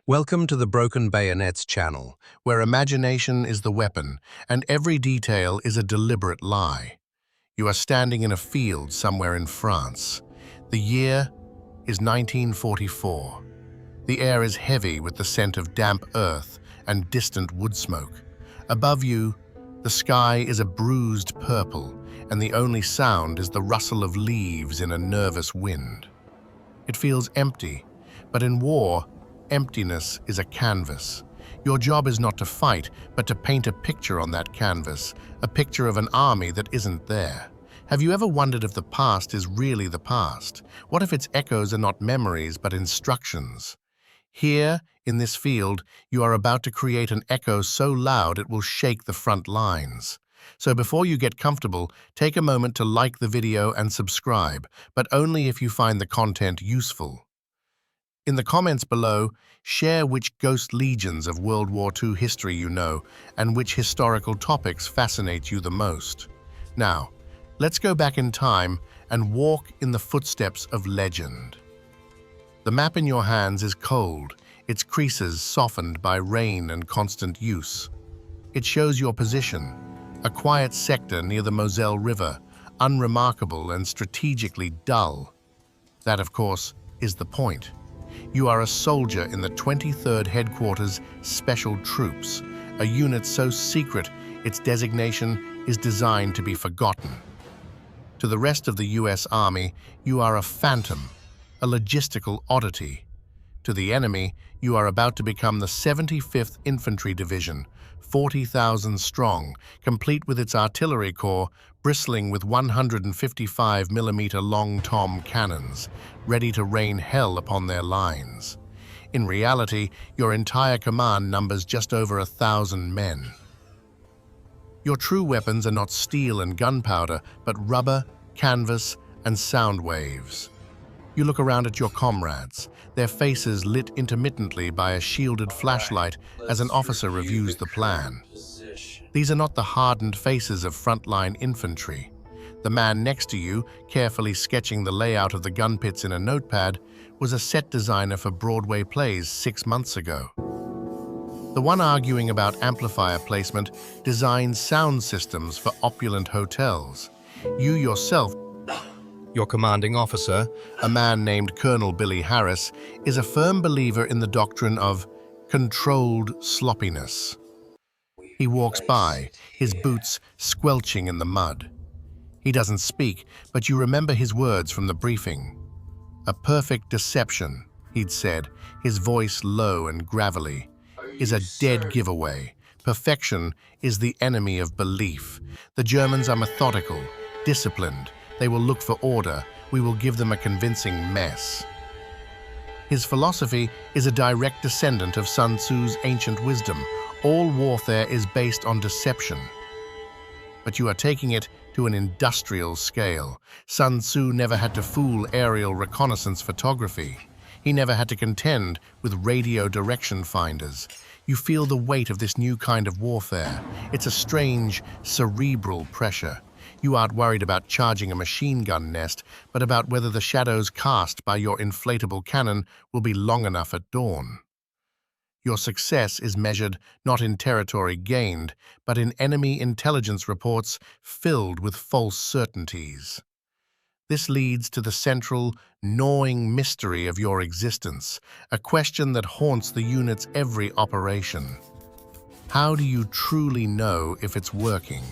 Welcome to the Broken Bayonets channel, where imagination is the weapon and every detail is a deliberate lie. You are standing in a field somewhere in France. The year is 1944. The air is heavy with the scent of damp earth and distant wood smoke. Above you, the sky is a bruised purple, and the only sound is the rustle of leaves in a nervous wind. It feels empty, but in war, emptiness is a canvas. Your job is not to fight, but to paint a picture on that canvas, a picture of an army that isn't there. Have you ever wondered if the past is really the past? What if its echoes are not memories, but instructions? Here, in this field, you are about to create an echo so loud it will shake the front lines. So before you get comfortable, take a moment to like the video and subscribe, but only if you find the content useful. In the comments below, share which ghost legions of World War II history you know and which historical topics fascinate you the most. Now, let's go back in time and walk in the footsteps of legend. The map in your hands is cold, its creases softened by rain and constant use. It shows your position, a quiet sector near the Moselle River, unremarkable and strategically dull. That, of course, is the point. You are a soldier in the 23rd Headquarters Special Troops, a unit so secret its designation is designed to be forgotten. To the rest of the U.S. Army, you are a phantom, a logistical oddity. To the enemy, you are about to become the 75th Infantry Division, 40,000 strong, complete with its artillery corps bristling with 155mm long tom cannons, ready to rain hell upon their lines. In reality, your entire command numbers just over 1,000 men. Your true weapons are not steel and gunpowder, but rubber, canvas, and sound waves. You look around at your comrades, their faces lit intermittently by a shielded flashlight as an officer reviews the plan. These are not the hardened faces of frontline infantry. The man next to you, carefully sketching the layout of the gun pits in a notepad, was a set designer for Broadway plays 6 months ago. The one arguing about amplifier placement designs sound systems for opulent hotels. You yourself, your commanding officer, a man named Colonel Billy Harris, is a firm believer in the doctrine of controlled sloppiness. He walks by, his boots squelching in the mud. He doesn't speak, but you remember his words from the briefing. "A perfect deception," he'd said, his voice low and gravelly, "is a dead giveaway. Perfection is the enemy of belief. The Germans are methodical, disciplined. They will look for order. We will give them a convincing mess." His philosophy is a direct descendant of Sun Tzu's ancient wisdom. All warfare is based on deception. But you are taking it to an industrial scale. Sun Tzu never had to fool aerial reconnaissance photography. He never had to contend with radio direction finders. You feel the weight of this new kind of warfare. It's a strange, cerebral pressure. You aren't worried about charging a machine gun nest, but about whether the shadows cast by your inflatable cannon will be long enough at dawn. Your success is measured not in territory gained, but in enemy intelligence reports filled with false certainties. This leads to the central, gnawing mystery of your existence, a question that haunts the unit's every operation. How do you truly know if it's working?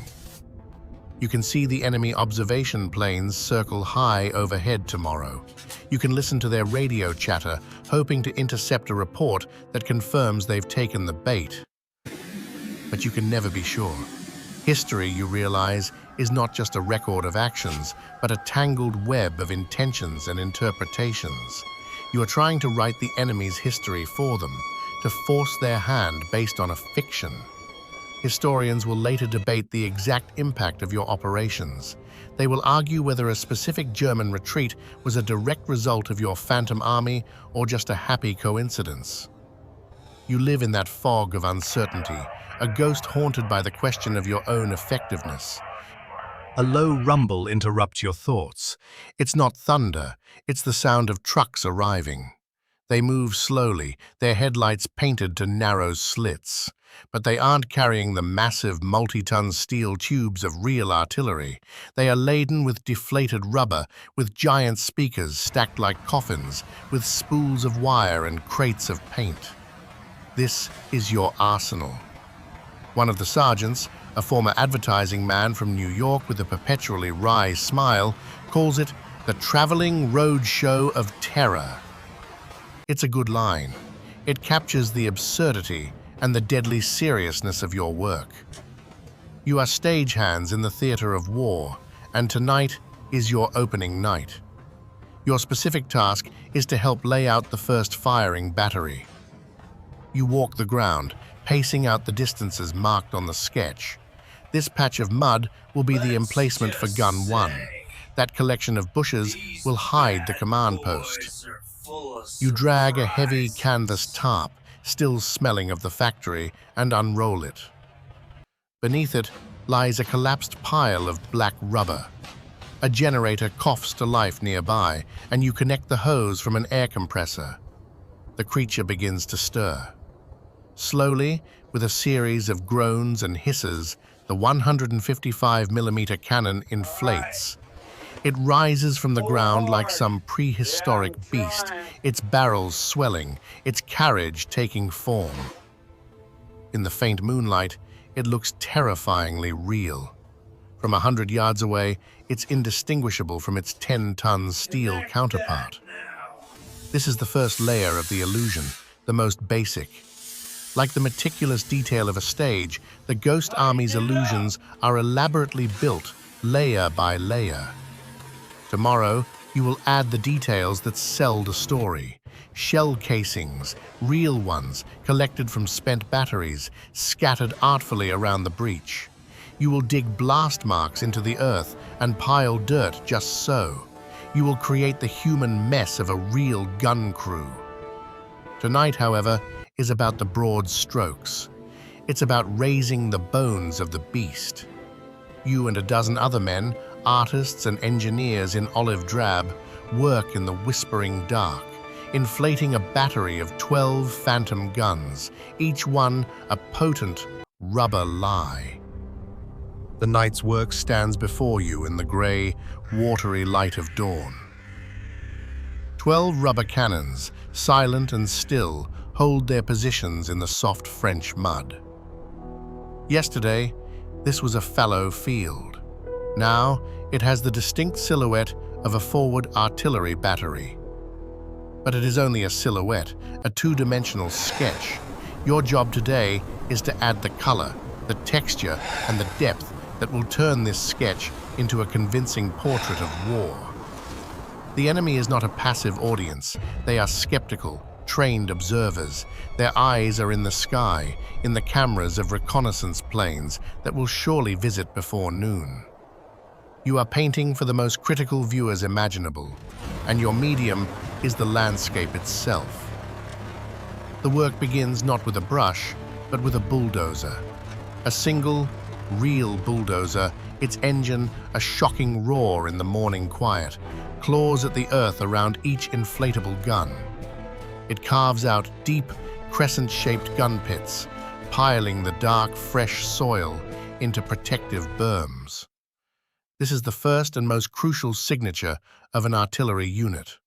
You can see the enemy observation planes circle high overhead tomorrow. You can listen to their radio chatter, hoping to intercept a report that confirms they've taken the bait. But you can never be sure. History, you realize, is not just a record of actions, but a tangled web of intentions and interpretations. You are trying to write the enemy's history for them, to force their hand based on a fiction. Historians will later debate the exact impact of your operations. They will argue whether a specific German retreat was a direct result of your phantom army or just a happy coincidence. You live in that fog of uncertainty, a ghost haunted by the question of your own effectiveness. A low rumble interrupts your thoughts. It's not thunder, it's the sound of trucks arriving. They move slowly, their headlights painted to narrow slits. But they aren't carrying the massive multi-ton steel tubes of real artillery. They are laden with deflated rubber, with giant speakers stacked like coffins, with spools of wire and crates of paint. This is your arsenal. One of the sergeants, a former advertising man from New York with a perpetually wry smile, calls it the traveling road show of terror. It's a good line. It captures the absurdity and the deadly seriousness of your work. You are stagehands in the theater of war, and tonight is your opening night. Your specific task is to help lay out the first firing battery. You walk the ground, pacing out the distances marked on the sketch. This patch of mud will be the emplacement for Gun 1. That collection of bushes will hide the command post. You drag a heavy canvas tarp, still smelling of the factory, and unroll it. Beneath it lies a collapsed pile of black rubber. A generator coughs to life nearby, and you connect the hose from an air compressor. The creature begins to stir. Slowly, with a series of groans and hisses, the 155mm cannon inflates. It rises from the ground like some prehistoric beast, its barrels swelling, its carriage taking form. In the faint moonlight, it looks terrifyingly real. From 100 yards away, it's indistinguishable from its 10-ton steel counterpart. This is the first layer of the illusion, the most basic. Like the meticulous detail of a stage, the Ghost Army's illusions are elaborately built, layer by layer. Tomorrow, you will add the details that sell the story. Shell casings, real ones, collected from spent batteries, scattered artfully around the breach. You will dig blast marks into the earth and pile dirt just so. You will create the human mess of a real gun crew. Tonight, however, is about the broad strokes. It's about raising the bones of the beast. You and a dozen other men, artists and engineers in olive drab, work in the whispering dark, inflating a battery of 12 phantom guns, each one a potent rubber lie. The night's work stands before you in the grey, watery light of dawn. 12 rubber cannons, silent and still, hold their positions in the soft French mud. Yesterday, this was a fallow field. Now, it has the distinct silhouette of a forward artillery battery. But it is only a silhouette, a two-dimensional sketch. Your job today is to add the color, the texture, and the depth that will turn this sketch into a convincing portrait of war. The enemy is not a passive audience. They are skeptical, trained observers. Their eyes are in the sky, in the cameras of reconnaissance planes that will surely visit before noon. You are painting for the most critical viewers imaginable, and your medium is the landscape itself. The work begins not with a brush, but with a bulldozer. A single, real bulldozer, its engine a shocking roar in the morning quiet, claws at the earth around each inflatable gun. It carves out deep, crescent-shaped gun pits, piling the dark, fresh soil into protective berms. This is the first and most crucial signature of an artillery unit.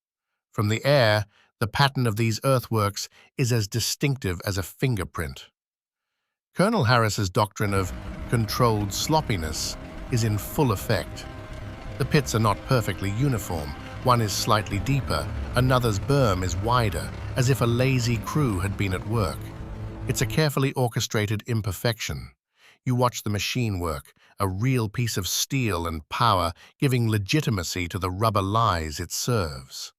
From the air, the pattern of these earthworks is as distinctive as a fingerprint. Colonel Harris's doctrine of controlled sloppiness is in full effect. The pits are not perfectly uniform. One is slightly deeper, another's berm is wider, as if a lazy crew had been at work. It's a carefully orchestrated imperfection. You watch the machine work, a real piece of steel and power giving legitimacy to the rubber lies it serves.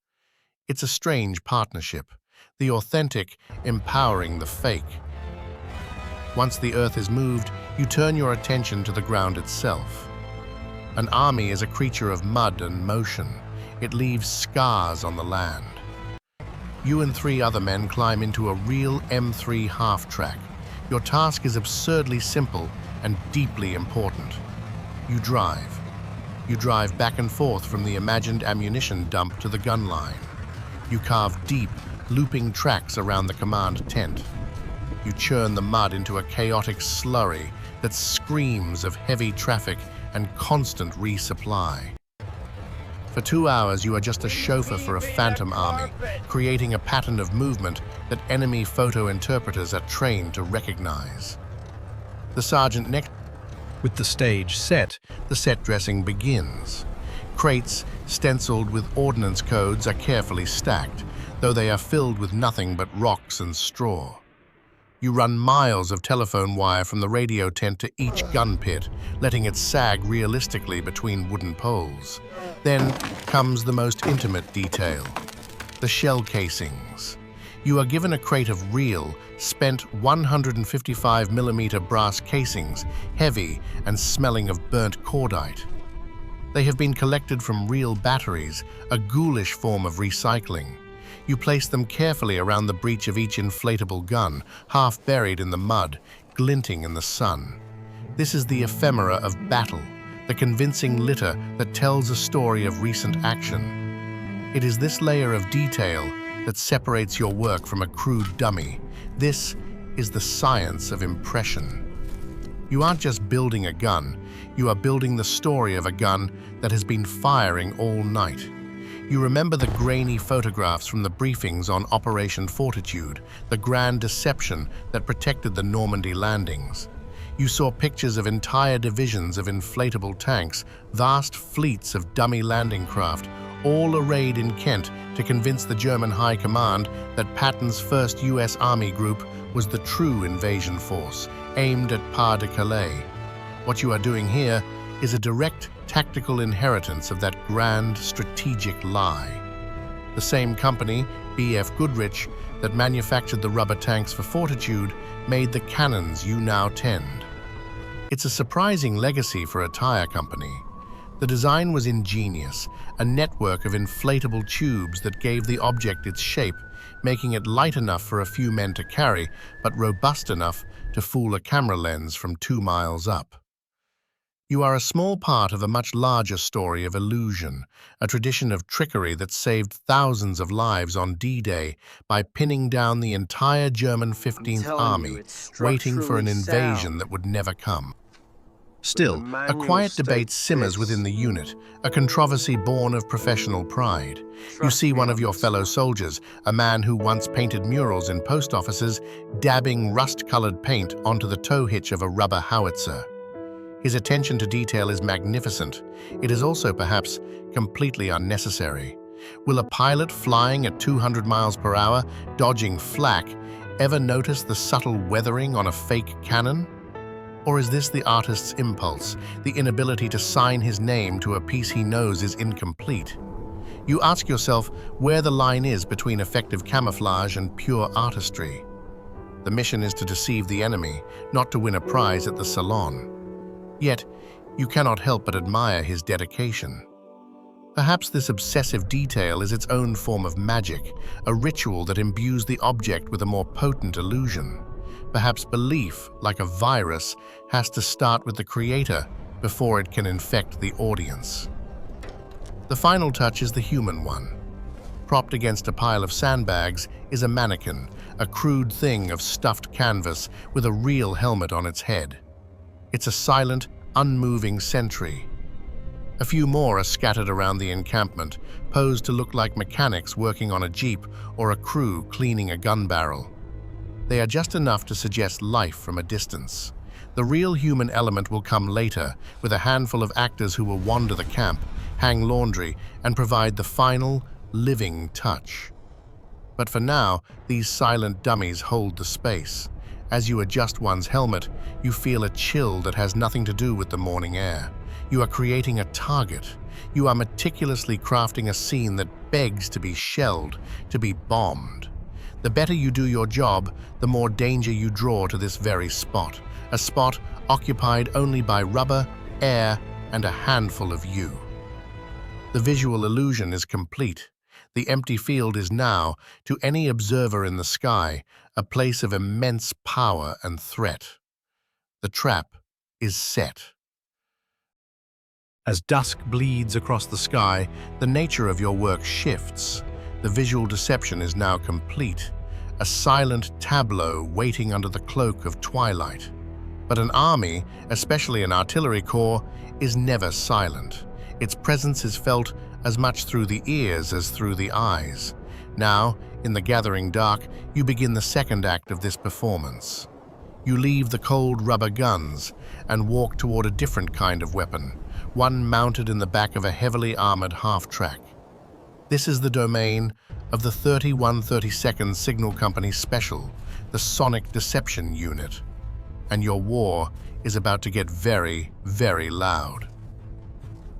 It's a strange partnership, the authentic empowering the fake. Once the earth is moved, you turn your attention to the ground itself. An army is a creature of mud and motion. It leaves scars on the land. You and 3 other men climb into a real M3 half-track. Your task is absurdly simple and deeply important. You drive. You drive back and forth from the imagined ammunition dump to the gun line. You carve deep, looping tracks around the command tent. You churn the mud into a chaotic slurry that screams of heavy traffic and constant resupply. For 2 hours, you are just a chauffeur for a phantom army, creating a pattern of movement that enemy photo interpreters are trained to recognize. The sergeant next. With the stage set, the set dressing begins. Crates, stenciled with ordnance codes, are carefully stacked, though they are filled with nothing but rocks and straw. You run miles of telephone wire from the radio tent to each gun pit, letting it sag realistically between wooden poles. Then comes the most intimate detail: the shell casings. You are given a crate of real, spent 155mm brass casings, heavy and smelling of burnt cordite. They have been collected from real batteries, a ghoulish form of recycling. You place them carefully around the breech of each inflatable gun, half buried in the mud, glinting in the sun. This is the ephemera of battle, the convincing litter that tells a story of recent action. It is this layer of detail that separates your work from a crude dummy. This is the science of impression. You aren't just building a gun, you are building the story of a gun that has been firing all night. You remember the grainy photographs from the briefings on Operation Fortitude, the grand deception that protected the Normandy landings. You saw pictures of entire divisions of inflatable tanks, vast fleets of dummy landing craft, all arrayed in Kent to convince the German High Command that Patton's 1st US Army Group was the true invasion force, aimed at Pas-de-Calais. What you are doing here is a direct tactical inheritance of that grand strategic lie. The same company, B.F. Goodrich, that manufactured the rubber tanks for Fortitude, made the cannons you now tend. It's a surprising legacy for a tire company. The design was ingenious, a network of inflatable tubes that gave the object its shape, making it light enough for a few men to carry, but robust enough to fool a camera lens from 2 miles up. You are a small part of a much larger story of illusion, a tradition of trickery that saved thousands of lives on D-Day by pinning down the entire German 15th Army, waiting for an invasion that would never come. Still, a quiet debate simmers within the unit, a controversy born of professional pride. You see one of your fellow soldiers, a man who once painted murals in post offices, dabbing rust-colored paint onto the tow hitch of a rubber howitzer. His attention to detail is magnificent. It is also, perhaps, completely unnecessary. Will a pilot flying at 200 miles per hour, dodging flak, ever notice the subtle weathering on a fake cannon? Or is this the artist's impulse, the inability to sign his name to a piece he knows is incomplete? You ask yourself where the line is between effective camouflage and pure artistry. The mission is to deceive the enemy, not to win a prize at the salon. Yet, you cannot help but admire his dedication. Perhaps this obsessive detail is its own form of magic, a ritual that imbues the object with a more potent illusion. Perhaps belief, like a virus, has to start with the creator before it can infect the audience. The final touch is the human one. Propped against a pile of sandbags is a mannequin, a crude thing of stuffed canvas with a real helmet on its head. It's a silent, unmoving sentry. A few more are scattered around the encampment, posed to look like mechanics working on a jeep or a crew cleaning a gun barrel. They are just enough to suggest life from a distance. The real human element will come later, with a handful of actors who will wander the camp, hang laundry, and provide the final, living touch. But for now, these silent dummies hold the space. As you adjust one's helmet, you feel a chill that has nothing to do with the morning air. You are creating a target. You are meticulously crafting a scene that begs to be shelled, to be bombed. The better you do your job, the more danger you draw to this very spot, a spot occupied only by rubber, air, and a handful of you. The visual illusion is complete. The empty field is now, to any observer in the sky, a place of immense power and threat. The trap is set. As dusk bleeds across the sky, the nature of your work shifts. The visual deception is now complete, a silent tableau waiting under the cloak of twilight. But an army, especially an artillery corps, is never silent. Its presence is felt as much through the ears as through the eyes. Now, in the gathering dark, you begin the second act of this performance. You leave the cold rubber guns and walk toward a different kind of weapon, one mounted in the back of a heavily armored half-track. This is the domain of the 3132nd Signal Company Special, the Sonic Deception Unit. And your war is about to get very, very loud.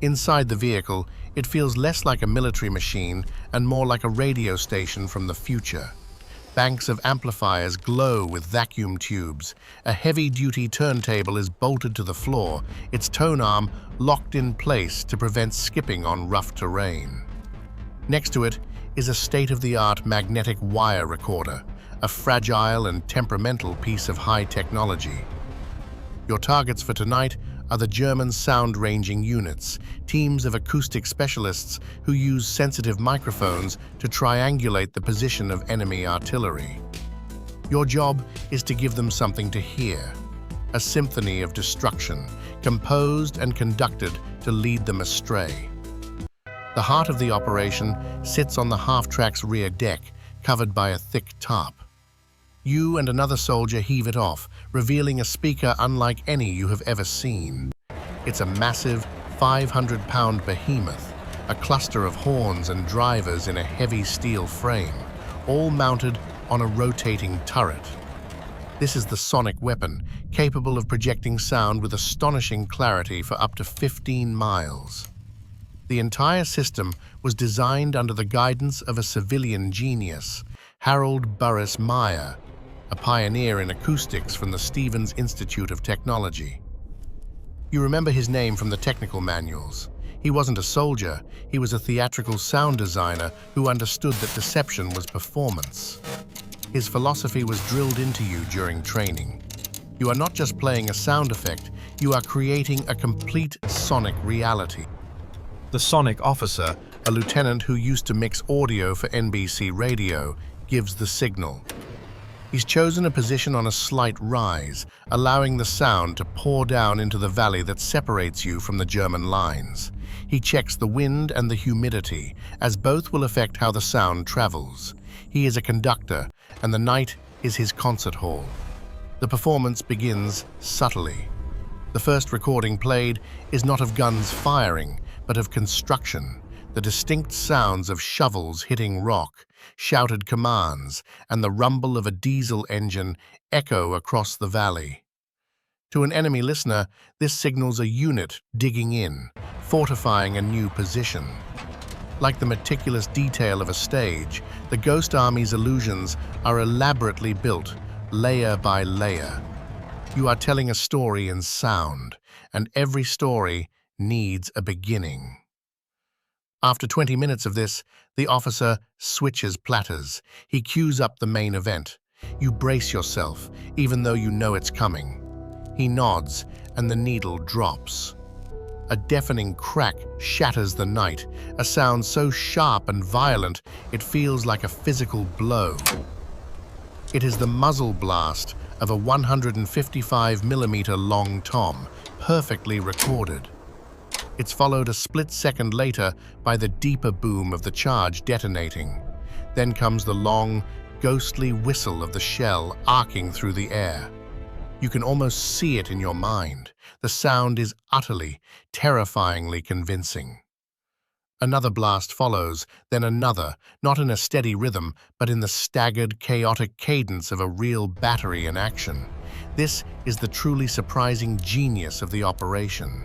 Inside the vehicle, it feels less like a military machine and more like a radio station from the future. Banks of amplifiers glow with vacuum tubes. A heavy-duty turntable is bolted to the floor, its tone arm locked in place to prevent skipping on rough terrain. Next to it is a state-of-the-art magnetic wire recorder, a fragile and temperamental piece of high technology. Your targets for tonight are the German sound-ranging units, teams of acoustic specialists who use sensitive microphones to triangulate the position of enemy artillery. Your job is to give them something to hear, a symphony of destruction, composed and conducted to lead them astray. The heart of the operation sits on the half-track's rear deck, covered by a thick tarp. You and another soldier heave it off, revealing a speaker unlike any you have ever seen. It's a massive 500-pound behemoth, a cluster of horns and drivers in a heavy steel frame, all mounted on a rotating turret. This is the sonic weapon, capable of projecting sound with astonishing clarity for up to 15 miles. The entire system was designed under the guidance of a civilian genius, Harold Burris-Meyer, a pioneer in acoustics from the Stevens Institute of Technology. You remember his name from the technical manuals. He wasn't a soldier, he was a theatrical sound designer who understood that deception was performance. His philosophy was drilled into you during training. You are not just playing a sound effect, you are creating a complete sonic reality. The sonic officer, a lieutenant who used to mix audio for NBC radio, gives the signal. He's chosen a position on a slight rise, allowing the sound to pour down into the valley that separates you from the German lines. He checks the wind and the humidity, as both will affect how the sound travels. He is a conductor, and the night is his concert hall. The performance begins subtly. The first recording played is not of guns firing, but of construction. The distinct sounds of shovels hitting rock, shouted commands, and the rumble of a diesel engine echo across the valley. To an enemy listener, this signals a unit digging in, fortifying a new position. Like the meticulous detail of a stage, the Ghost Army's illusions are elaborately built, layer by layer. You are telling a story in sound, and every story needs a beginning. After 20 minutes of this, the officer switches platters. He cues up the main event. You brace yourself, even though you know it's coming. He nods, and the needle drops. A deafening crack shatters the night, a sound so sharp and violent it feels like a physical blow. It is the muzzle blast of a 155mm long tom, perfectly recorded. It's followed a split second later by the deeper boom of the charge detonating. Then comes the long, ghostly whistle of the shell arcing through the air. You can almost see it in your mind. The sound is utterly, terrifyingly convincing. Another blast follows, then another, not in a steady rhythm, but in the staggered, chaotic cadence of a real battery in action. This is the truly surprising genius of the operation.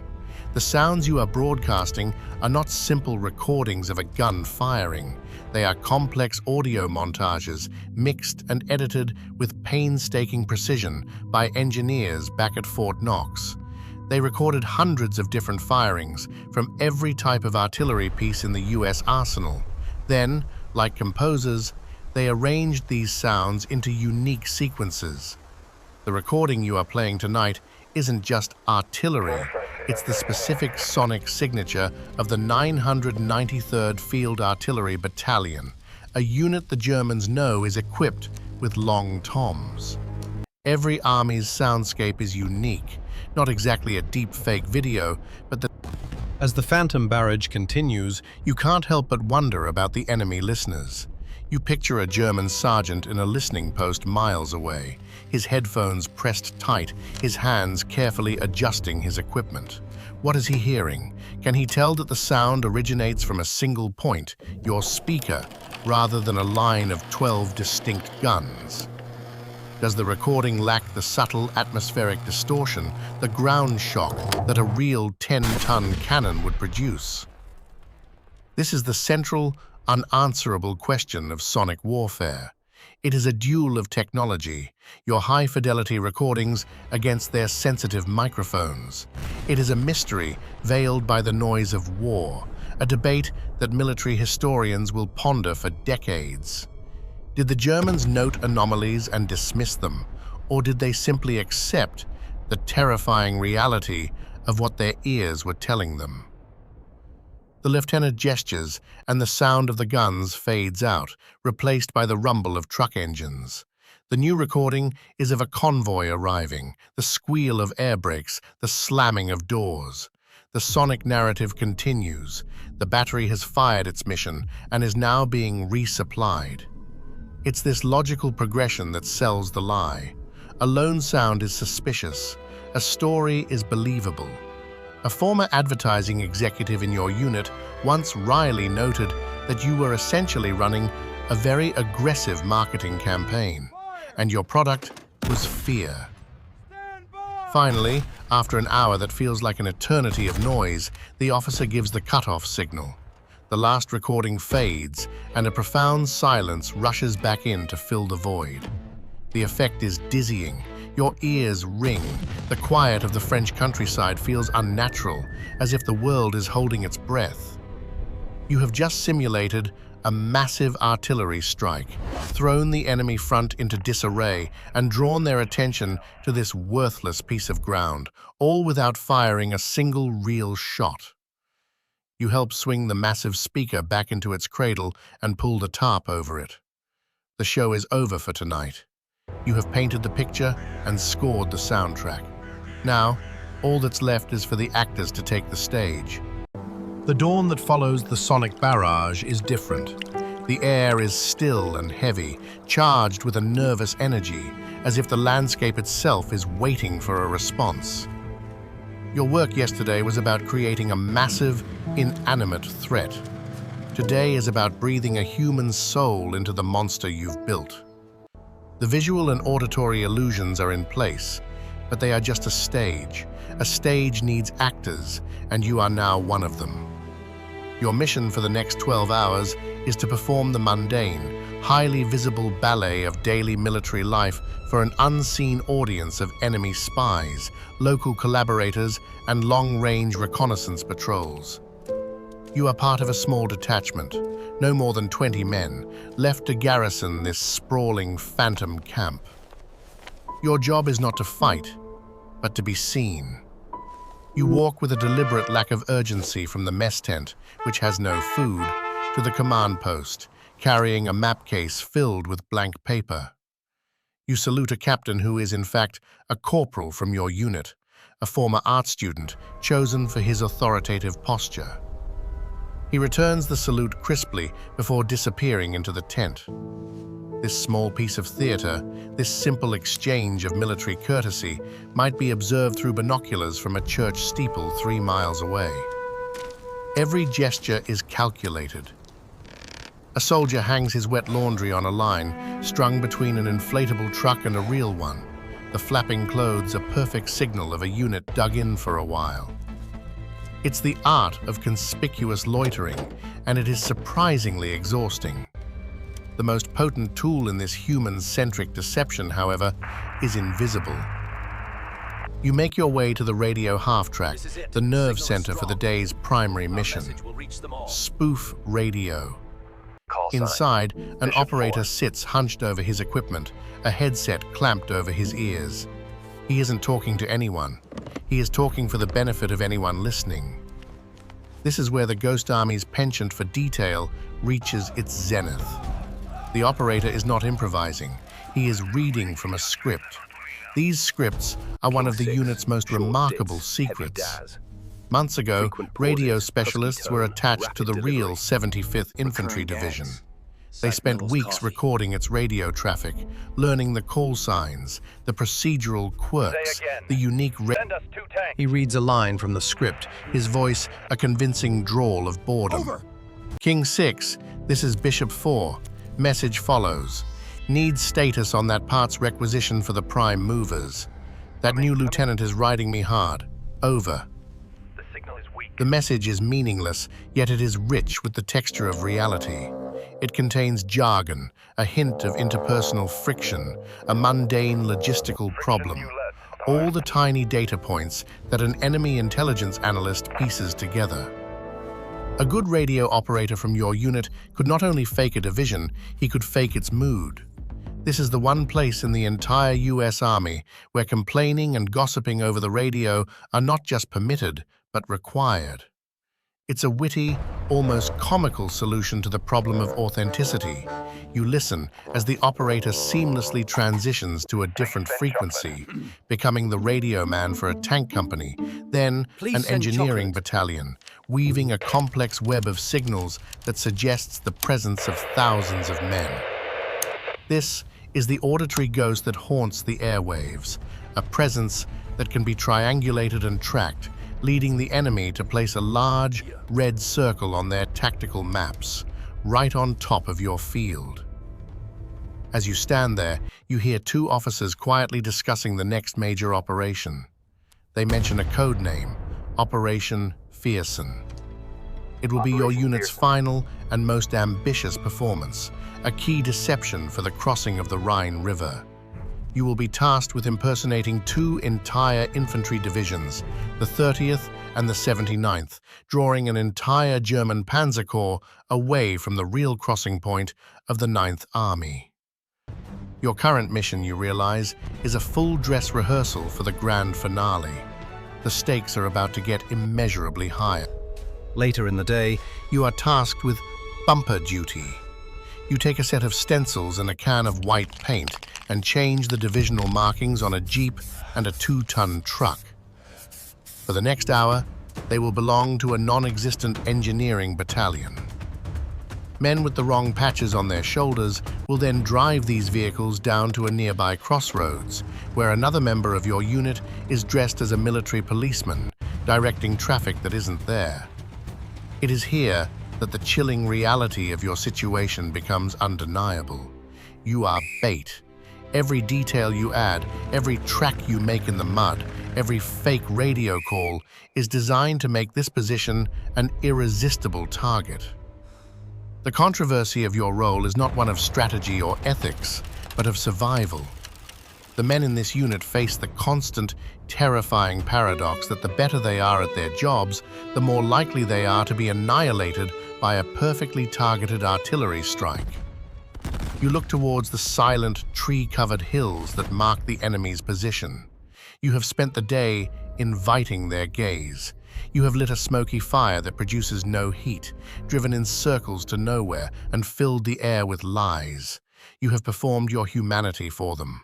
The sounds you are broadcasting are not simple recordings of a gun firing. They are complex audio montages, mixed and edited with painstaking precision by engineers back at Fort Knox. They recorded hundreds of different firings from every type of artillery piece in the U.S. arsenal. Then, like composers, they arranged these sounds into unique sequences. The recording you are playing tonight isn't just artillery. It's the specific sonic signature of the 993rd Field Artillery Battalion, a unit the Germans know is equipped with long toms. Every army's soundscape is unique, not exactly a deep-fake video, but as the Phantom Barrage continues, you can't help but wonder about the enemy listeners. You picture a German sergeant in a listening post miles away, his headphones pressed tight, his hands carefully adjusting his equipment. What is he hearing? Can he tell that the sound originates from a single point, your speaker, rather than a line of 12 distinct guns? Does the recording lack the subtle atmospheric distortion, the ground shock that a real 10-ton cannon would produce? This is the central, unanswerable question of sonic warfare. It is a duel of technology, your high-fidelity recordings against their sensitive microphones. It is a mystery veiled by the noise of war, a debate that military historians will ponder for decades. Did the Germans note anomalies and dismiss them, or did they simply accept the terrifying reality of what their ears were telling them? The lieutenant gestures, and the sound of the guns fades out, replaced by the rumble of truck engines. The new recording is of a convoy arriving, the squeal of air brakes, the slamming of doors. The sonic narrative continues. The battery has fired its mission and is now being resupplied. It's this logical progression that sells the lie. A lone sound is suspicious. A story is believable. A former advertising executive in your unit once wryly noted that you were essentially running a very aggressive marketing campaign, and your product was fear. Finally, after an hour that feels like an eternity of noise, the officer gives the cutoff signal. The last recording fades, and a profound silence rushes back in to fill the void. The effect is dizzying. Your ears ring. The quiet of the French countryside feels unnatural, as if the world is holding its breath. You have just simulated a massive artillery strike, thrown the enemy front into disarray, and drawn their attention to this worthless piece of ground, all without firing a single real shot. You help swing the massive speaker back into its cradle and pull the tarp over it. The show is over for tonight. You have painted the picture and scored the soundtrack. Now, all that's left is for the actors to take the stage. The dawn that follows the sonic barrage is different. The air is still and heavy, charged with a nervous energy, as if the landscape itself is waiting for a response. Your work yesterday was about creating a massive, inanimate threat. Today is about breathing a human soul into the monster you've built. The visual and auditory illusions are in place, but they are just a stage. A stage needs actors, and you are now one of them. Your mission for the next 12 hours is to perform the mundane, highly visible ballet of daily military life for an unseen audience of enemy spies, local collaborators, and long-range reconnaissance patrols. You are part of a small detachment, no more than 20 men, left to garrison this sprawling phantom camp. Your job is not to fight, but to be seen. You walk with a deliberate lack of urgency from the mess tent, which has no food, to the command post, carrying a map case filled with blank paper. You salute a captain who is, in fact, a corporal from your unit, a former art student chosen for his authoritative posture. He returns the salute crisply before disappearing into the tent. This small piece of theater, this simple exchange of military courtesy, might be observed through binoculars from a church steeple 3 miles away. Every gesture is calculated. A soldier hangs his wet laundry on a line, strung between an inflatable truck and a real one. The flapping clothes a perfect signal of a unit dug in for a while. It's the art of conspicuous loitering, and it is surprisingly exhausting. The most potent tool in this human-centric deception, however, is invisible. You make your way to the radio half-track, the nerve center for the day's primary mission. Spoof radio. Inside, an operator sits hunched over his equipment, a headset clamped over his ears. He isn't talking to anyone. He is talking for the benefit of anyone listening. This is where the Ghost Army's penchant for detail reaches its zenith. The operator is not improvising. He is reading from a script. These scripts are one of the unit's most remarkable secrets. Months ago, radio specialists were attached to the real 75th Infantry Division. They spent weeks recording its radio traffic, learning the call signs, the procedural quirks, the unique... He reads a line from the script, his voice a convincing drawl of boredom. Over. King 6, this is Bishop 4. Message follows. Needs status on that part's requisition for the prime movers. That new lieutenant is riding me hard. Over. The message is meaningless, yet it is rich with the texture of reality. It contains jargon, a hint of interpersonal friction, a mundane logistical problem. All the tiny data points that an enemy intelligence analyst pieces together. A good radio operator from your unit could not only fake a division, he could fake its mood. This is the one place in the entire US Army where complaining and gossiping over the radio are not just permitted, but required. It's a witty, almost comical solution to the problem of authenticity. You listen as the operator seamlessly transitions to a different frequency, becoming the radio man for a tank company, then an engineering battalion, weaving a complex web of signals that suggests the presence of thousands of men. This is the auditory ghost that haunts the airwaves, a presence that can be triangulated and tracked, leading the enemy to place a large, red circle on their tactical maps, right on top of your field. As you stand there, you hear two officers quietly discussing the next major operation. They mention a code name, Operation Viersen. It will be your unit's final and most ambitious performance, a key deception for the crossing of the Rhine River. You will be tasked with impersonating two entire infantry divisions, the 30th and the 79th, drawing an entire German Panzer Corps away from the real crossing point of the 9th Army. Your current mission, you realize, is a full dress rehearsal for the grand finale. The stakes are about to get immeasurably higher. Later in the day, you are tasked with bumper duty. You take a set of stencils and a can of white paint and change the divisional markings on a Jeep and a 2-ton truck. For the next hour, they will belong to a non-existent engineering battalion. Men with the wrong patches on their shoulders will then drive these vehicles down to a nearby crossroads, where another member of your unit is dressed as a military policeman, directing traffic that isn't there. It is here that the chilling reality of your situation becomes undeniable. You are bait. Every detail you add, every track you make in the mud, every fake radio call is designed to make this position an irresistible target. The controversy of your role is not one of strategy or ethics, but of survival. The men in this unit face the constant, terrifying paradox that the better they are at their jobs, the more likely they are to be annihilated by a perfectly targeted artillery strike. You look towards the silent, tree-covered hills that mark the enemy's position. You have spent the day inviting their gaze. You have lit a smoky fire that produces no heat, driven in circles to nowhere, and filled the air with lies. You have performed your humanity for them.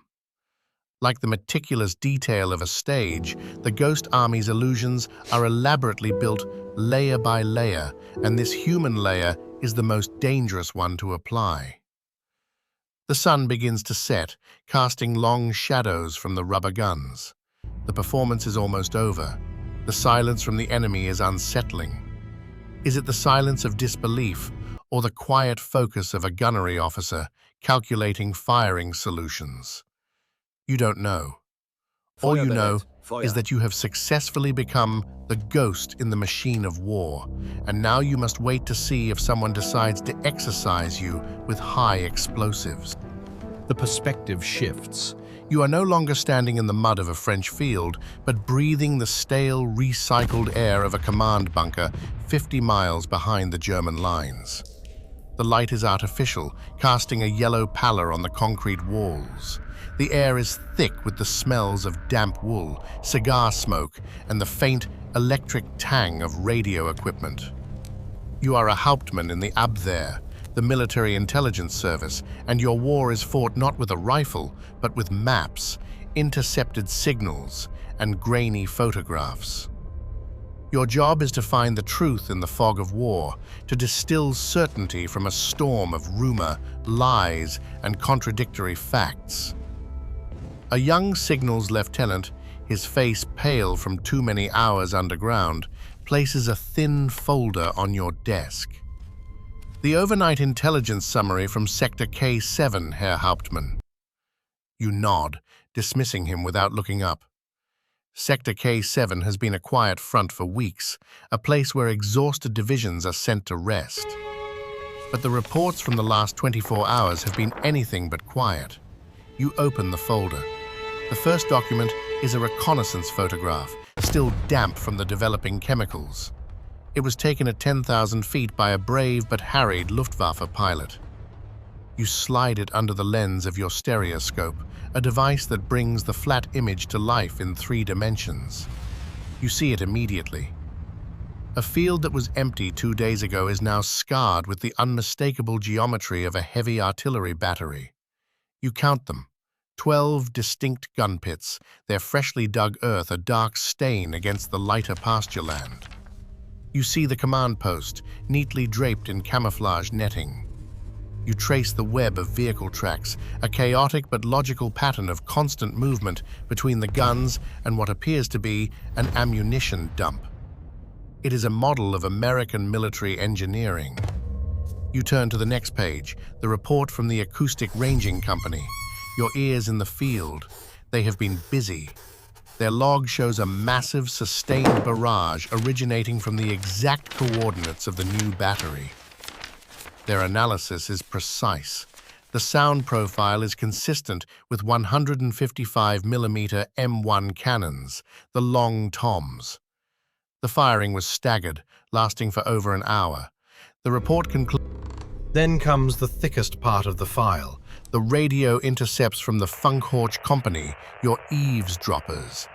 Like the meticulous detail of a stage, the Ghost Army's illusions are elaborately built layer by layer, and this human layer is the most dangerous one to apply. The sun begins to set, casting long shadows from the rubber guns. The performance is almost over. The silence from the enemy is unsettling. Is it the silence of disbelief, or the quiet focus of a gunnery officer calculating firing solutions? You don't know. All you know is that you have successfully become the ghost in the machine of war, and now you must wait to see if someone decides to exercise you with high explosives. The perspective shifts. You are no longer standing in the mud of a French field, but breathing the stale, recycled air of a command bunker 50 miles behind the German lines. The light is artificial, casting a yellow pallor on the concrete walls. The air is thick with the smells of damp wool, cigar smoke, and the faint electric tang of radio equipment. You are a Hauptmann in the Abwehr, the Military Intelligence Service, and your war is fought not with a rifle, but with maps, intercepted signals, and grainy photographs. Your job is to find the truth in the fog of war, to distill certainty from a storm of rumor, lies, and contradictory facts. A young signals lieutenant, his face pale from too many hours underground, places a thin folder on your desk. The overnight intelligence summary from Sector K7, Herr Hauptmann. You nod, dismissing him without looking up. Sector K7 has been a quiet front for weeks, a place where exhausted divisions are sent to rest. But the reports from the last 24 hours have been anything but quiet. You open the folder. The first document is a reconnaissance photograph, still damp from the developing chemicals. It was taken at 10,000 feet by a brave but harried Luftwaffe pilot. You slide it under the lens of your stereoscope, a device that brings the flat image to life in 3 dimensions. You see it immediately. A field that was empty 2 days ago is now scarred with the unmistakable geometry of a heavy artillery battery. You count them. 12 distinct gun pits, their freshly dug earth a dark stain against the lighter pasture land. You see the command post, neatly draped in camouflage netting. You trace the web of vehicle tracks, a chaotic but logical pattern of constant movement between the guns and what appears to be an ammunition dump. It is a model of American military engineering. You turn to the next page, the report from the Acoustic Ranging Company. Your ears in the field. They have been busy. Their log shows a massive, sustained barrage originating from the exact coordinates of the new battery. Their analysis is precise. The sound profile is consistent with 155mm M1 cannons, the long toms. The firing was staggered, lasting for over an hour. The report concludes. Then comes the thickest part of the file, the radio intercepts from the Funkhorch Company, your eavesdroppers.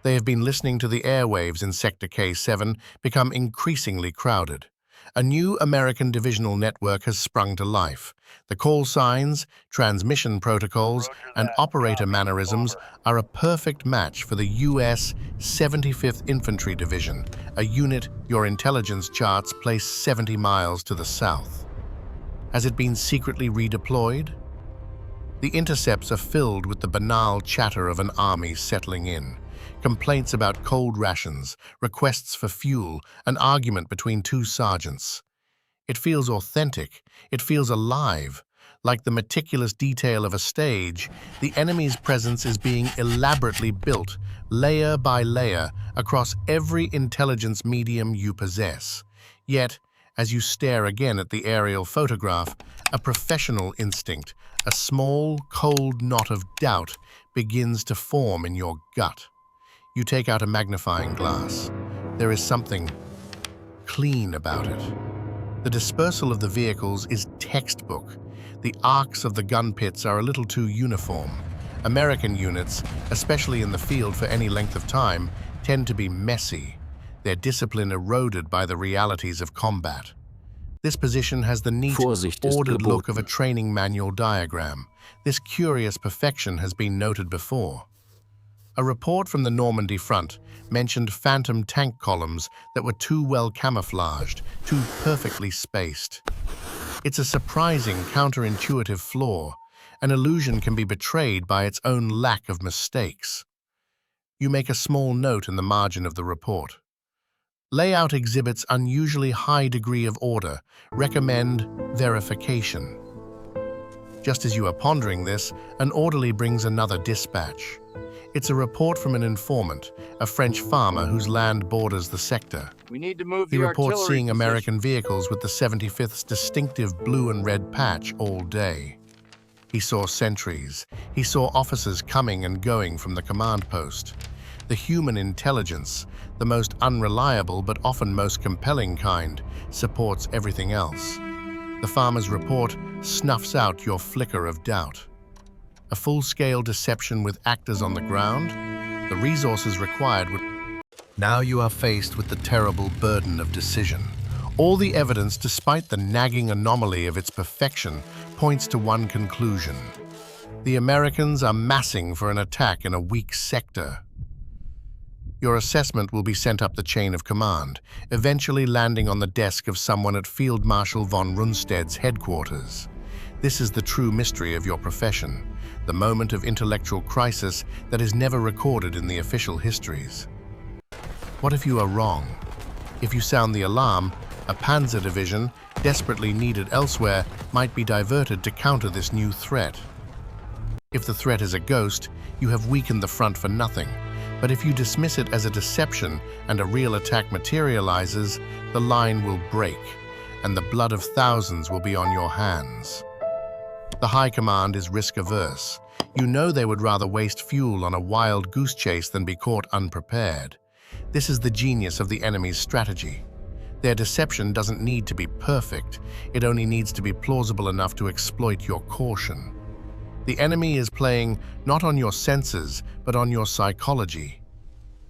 They have been listening to the airwaves in Sector K7 become increasingly crowded. A new American divisional network has sprung to life. The call signs, transmission protocols, and operator mannerisms are a perfect match for the U.S. 75th Infantry Division, a unit your intelligence charts place 70 miles to the south. Has it been secretly redeployed? The intercepts are filled with the banal chatter of an army settling in. Complaints about cold rations, requests for fuel, an argument between 2 sergeants. It feels authentic, it feels alive. Like the meticulous detail of a stage, the enemy's presence is being elaborately built, layer by layer, across every intelligence medium you possess. Yet, as you stare again at the aerial photograph, a professional instinct, a small, cold knot of doubt begins to form in your gut. You take out a magnifying glass. There is something clean about it. The dispersal of the vehicles is textbook. The arcs of the gun pits are a little too uniform. American units, especially in the field for any length of time, tend to be messy, their discipline eroded by the realities of combat. This position has the neat, ordered look of a training manual diagram. This curious perfection has been noted before. A report from the Normandy front mentioned phantom tank columns that were too well camouflaged, too perfectly spaced. It's a surprising, counterintuitive flaw. An illusion can be betrayed by its own lack of mistakes. You make a small note in the margin of the report. Layout exhibits unusually high degree of order. Recommend verification. Just as you are pondering this, an orderly brings another dispatch. It's a report from an informant, a French farmer whose land borders the sector. We need to move He the reports artillery seeing American position. vehicles with the 75th's distinctive blue and red patch all day. He saw sentries. He saw officers coming and going from the command post. The human intelligence, the most unreliable but often most compelling kind, supports everything else. The farmer's report snuffs out your flicker of doubt. A full-scale deception with actors on the ground, the resources required would... Now you are faced with the terrible burden of decision. All the evidence, despite the nagging anomaly of its perfection, points to one conclusion. The Americans are massing for an attack in a weak sector. Your assessment will be sent up the chain of command, eventually landing on the desk of someone at Field Marshal von Rundstedt's headquarters. This is the true mystery of your profession, the moment of intellectual crisis that is never recorded in the official histories. What if you are wrong? If you sound the alarm, a panzer division, desperately needed elsewhere, might be diverted to counter this new threat. If the threat is a ghost, you have weakened the front for nothing. But if you dismiss it as a deception and a real attack materializes, the line will break, and the blood of thousands will be on your hands. The High Command is risk-averse. You know they would rather waste fuel on a wild goose chase than be caught unprepared. This is the genius of the enemy's strategy. Their deception doesn't need to be perfect. It only needs to be plausible enough to exploit your caution. The enemy is playing not on your senses, but on your psychology.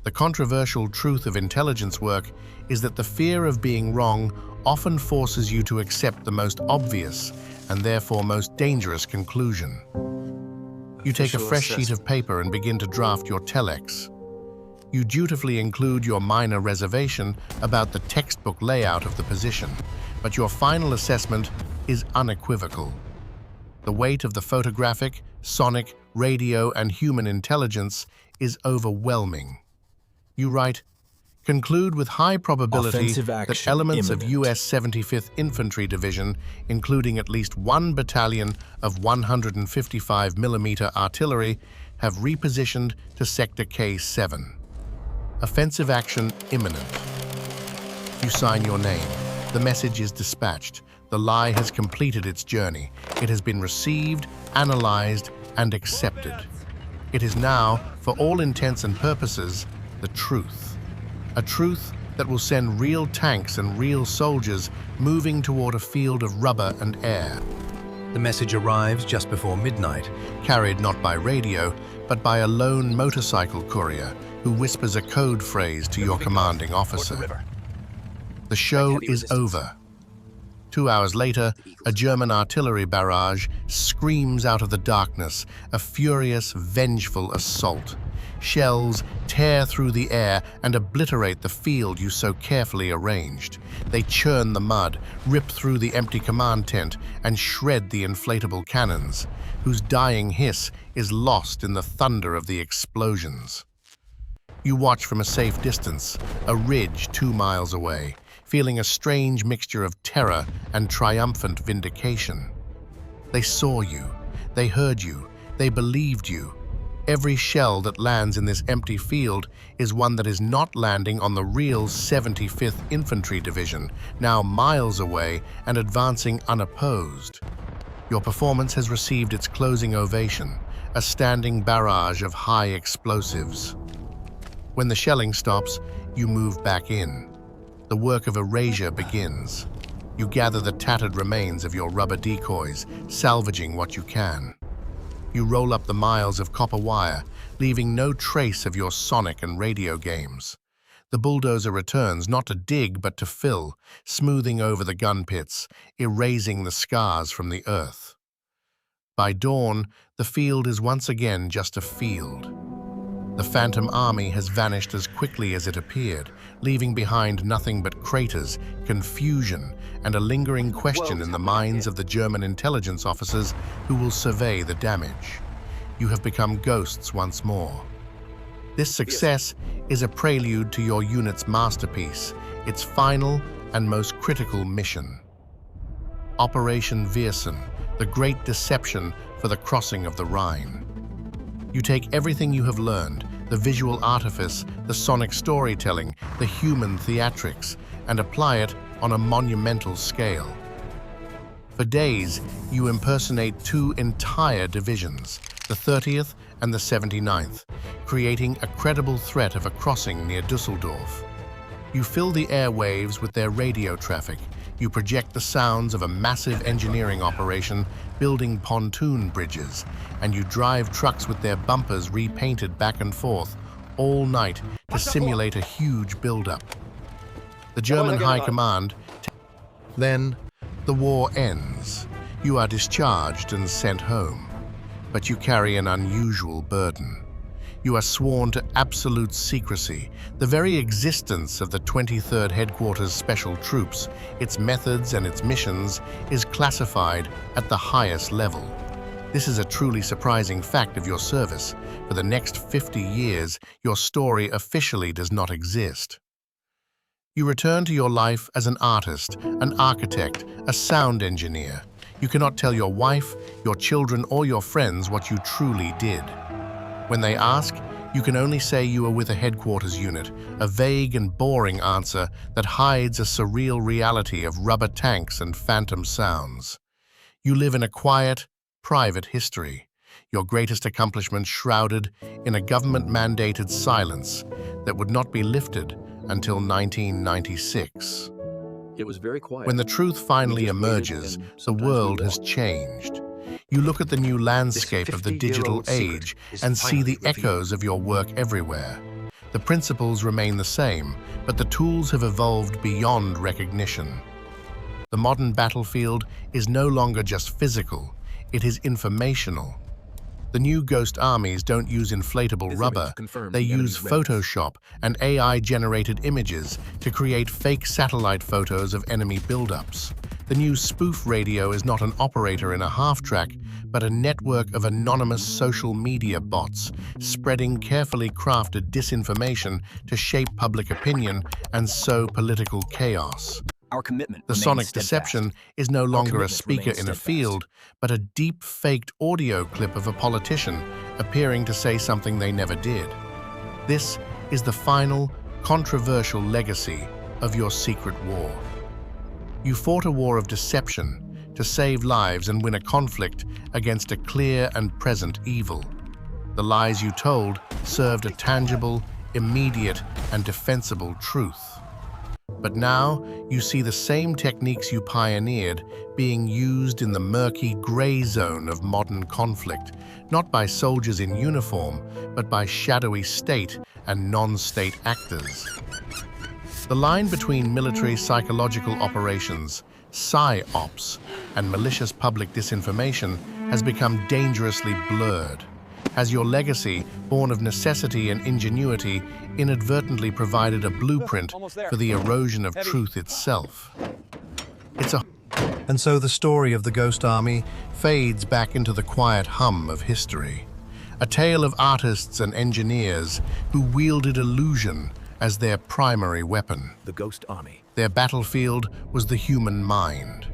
The controversial truth of intelligence work is that the fear of being wrong often forces you to accept the most obvious and therefore most dangerous conclusion. You take a fresh sheet of paper and begin to draft your telex. You dutifully include your minor reservation about the textbook layout of the position, but your final assessment is unequivocal. The weight of the photographic, sonic, radio, and human intelligence is overwhelming. You write, conclude with high probability that elements of U.S. 75th Infantry Division, including at least one battalion of 155mm artillery, have repositioned to Sector K7. Offensive action imminent. You sign your name. The message is dispatched. The lie has completed its journey. It has been received, analyzed, and accepted. It is now, for all intents and purposes, the truth. A truth that will send real tanks and real soldiers moving toward a field of rubber and air. The message arrives just before midnight, carried not by radio, but by a lone motorcycle courier who whispers a code phrase to your commanding officer. The show is over. 2 hours later, a German artillery barrage screams out of the darkness, a furious, vengeful assault. Shells tear through the air and obliterate the field you so carefully arranged. They churn the mud, rip through the empty command tent, and shred the inflatable cannons, whose dying hiss is lost in the thunder of the explosions. You watch from a safe distance, a ridge 2 miles away, feeling a strange mixture of terror and triumphant vindication. They saw you, they heard you, they believed you. Every shell that lands in this empty field is one that is not landing on the real 75th Infantry Division, now miles away and advancing unopposed. Your performance has received its closing ovation, a standing barrage of high explosives. When the shelling stops, you move back in. The work of erasure begins. You gather the tattered remains of your rubber decoys, salvaging what you can. You roll up the miles of copper wire, leaving no trace of your sonic and radio games. The bulldozer returns not to dig but to fill, smoothing over the gun pits, erasing the scars from the earth. By dawn, the field is once again just a field. The Phantom Army has vanished as quickly as it appeared, leaving behind nothing but craters, confusion, and a lingering question in the minds of the German intelligence officers who will survey the damage. You have become ghosts once more. This success is a prelude to your unit's masterpiece, its final and most critical mission. Operation Viersen, the great deception for the crossing of the Rhine. You take everything you have learned, the visual artifice, the sonic storytelling, the human theatrics, and apply it on a monumental scale. For days, you impersonate 2 entire divisions, the 30th and the 79th, creating a credible threat of a crossing near Dusseldorf. You fill the airwaves with their radio traffic. You project the sounds of a massive engineering operation building pontoon bridges, and you drive trucks with their bumpers repainted back and forth all night to simulate a huge buildup. The German High Command Then, the war ends. You are discharged and sent home. But you carry an unusual burden. You are sworn to absolute secrecy. The very existence of the 23rd Headquarters Special Troops, its methods and its missions, is classified at the highest level. This is a truly surprising fact of your service. For the next 50 years, your story officially does not exist. You return to your life as an artist, an architect, a sound engineer. You cannot tell your wife, your children, or your friends what you truly did. When they ask, you can only say you were with a headquarters unit, a vague and boring answer that hides a surreal reality of rubber tanks and phantom sounds. You live in a quiet, private history, your greatest accomplishment shrouded in a government-mandated silence that would not be lifted until 1996. It was very quiet. When the truth finally emerges, the world has changed. You look at the new landscape of the digital age and see the echoes of your work everywhere. The principles remain the same, but the tools have evolved beyond recognition. The modern battlefield is no longer just physical, it is informational. The new Ghost armies don't use inflatable rubber, they use Photoshop and AI-generated images to create fake satellite photos of enemy buildups. The new Spoof radio is not an operator in a half-track, but a network of anonymous social media bots, spreading carefully crafted disinformation to shape public opinion and sow political chaos. Our commitment The remains sonic steadfast. deception is no longer a commitment speaker remains in a steadfast. field, but a deep-faked audio clip of a politician appearing to say something they never did. This is the final, controversial legacy of your secret war. You fought a war of deception to save lives and win a conflict against a clear and present evil. The lies you told served a tangible, immediate, and defensible truth. But now, you see the same techniques you pioneered being used in the murky gray zone of modern conflict, not by soldiers in uniform, but by shadowy state and non-state actors. The line between military psychological operations, PSY-ops, and malicious public disinformation has become dangerously blurred. Has your legacy, born of necessity and ingenuity, inadvertently provided a blueprint for the erosion of truth itself? And so the story of the Ghost Army fades back into the quiet hum of history. A tale of artists and engineers who wielded illusion as their primary weapon. The Ghost Army. Their battlefield was the human mind.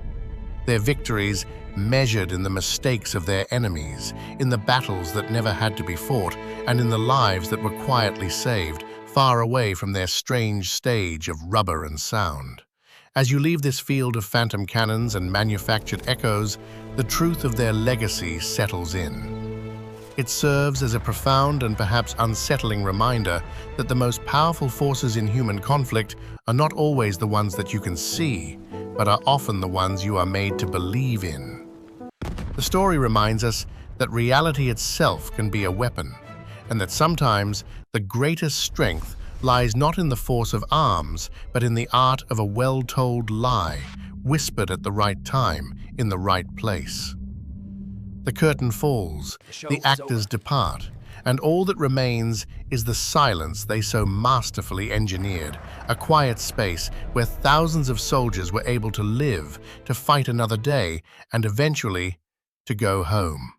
Their victories measured in the mistakes of their enemies, in the battles that never had to be fought, and in the lives that were quietly saved, far away from their strange stage of rubber and sound. As you leave this field of phantom cannons and manufactured echoes, the truth of their legacy settles in. It serves as a profound and perhaps unsettling reminder that the most powerful forces in human conflict are not always the ones that you can see, but are often the ones you are made to believe in. The story reminds us that reality itself can be a weapon, and that sometimes the greatest strength lies not in the force of arms, but in the art of a well-told lie, whispered at the right time, in the right place. The curtain falls, the actors depart, and all that remains is the silence they so masterfully engineered, a quiet space where thousands of soldiers were able to live, to fight another day, and eventually to go home.